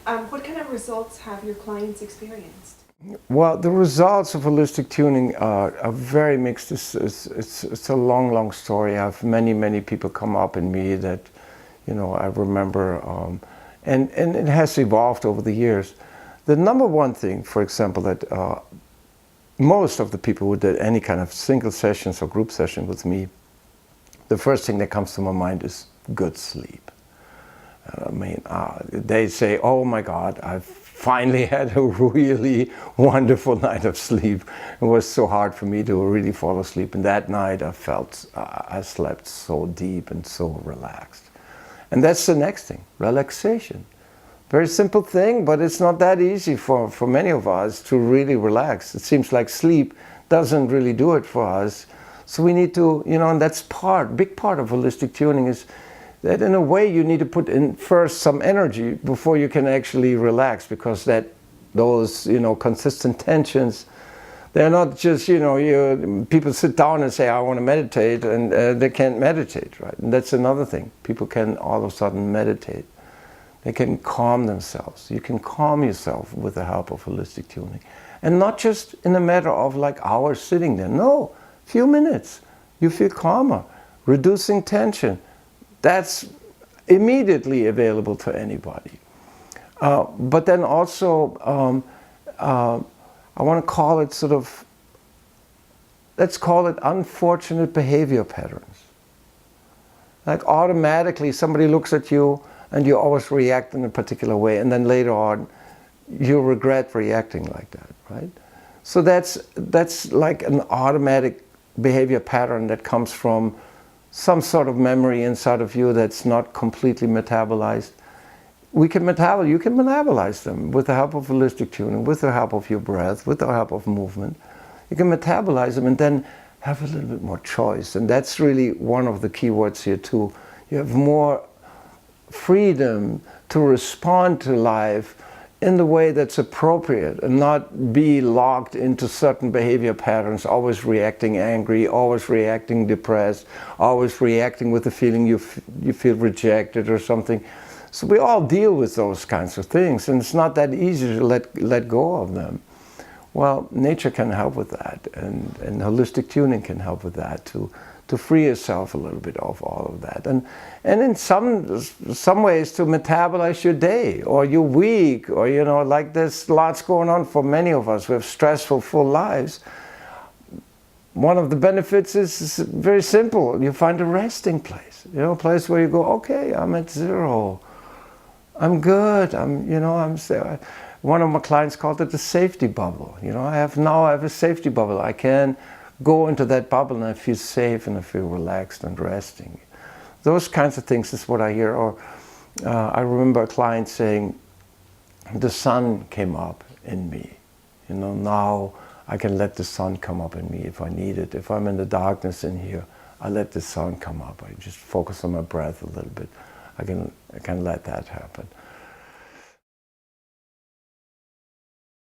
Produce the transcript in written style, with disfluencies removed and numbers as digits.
What kind of results have your clients experienced? Well, the results of holistic tuning are very mixed. It's a long, long story. I have many people come up in me that, you know, I remember, and it has evolved over the years. The number one thing, for example, that most of the people who did any kind of single sessions or group session with me, the first thing that comes to my mind is good sleep. I mean, they say, oh my God, I've finally had a really wonderful night of sleep. It was so hard for me to really fall asleep. And that night I felt, I slept so deep and so relaxed. And that's the next thing, relaxation. Very simple thing, but it's not that easy for many of us to really relax. It seems like sleep doesn't really do it for us. So we need to, you know, and that's big part of holistic tuning is that in a way you need to put in first some energy before you can actually relax, because those, you know, consistent tensions, they're not just, you know, people sit down and say, I want to meditate, and they can't meditate, right? And that's another thing. People can all of a sudden meditate. They can calm themselves. You can calm yourself with the help of holistic tuning. And not just in a matter of like hours sitting there. No, few minutes. You feel calmer, reducing tension. That's immediately available to anybody. But then also, I want to call it sort of, let's call it unfortunate behavior patterns. Like automatically somebody looks at you and you always react in a particular way, and then later on you regret reacting like that, right? So that's like an automatic behavior pattern that comes from some sort of memory inside of you that's not completely metabolized. You can metabolize them with the help of holistic tuning, with the help of your breath, with the help of movement. You can metabolize them and then have a little bit more choice. And that's really one of the key words here too. You have more freedom to respond to life in the way that's appropriate and not be locked into certain behavior patterns, always reacting angry, always reacting depressed, always reacting with the feeling you feel rejected or something. So we all deal with those kinds of things, and it's not that easy to let go of them. Well, nature can help with that, and holistic tuning can help with that to free yourself a little bit of all of that. And in some ways to metabolize your day or your week, or, you know, like there's lots going on for many of us. We have stressful, full lives. One of the benefits is very simple. You find a resting place, you know, a place where you go, okay, I'm at zero. I'm good. One of my clients called it the safety bubble. You know, I have a safety bubble. I can go into that bubble and I feel safe and I feel relaxed and resting. Those kinds of things is what I hear. Or I remember a client saying, the sun came up in me. You know, now I can let the sun come up in me if I need it. If I'm in the darkness in here, I let the sun come up. I just focus on my breath a little bit. I can let that happen.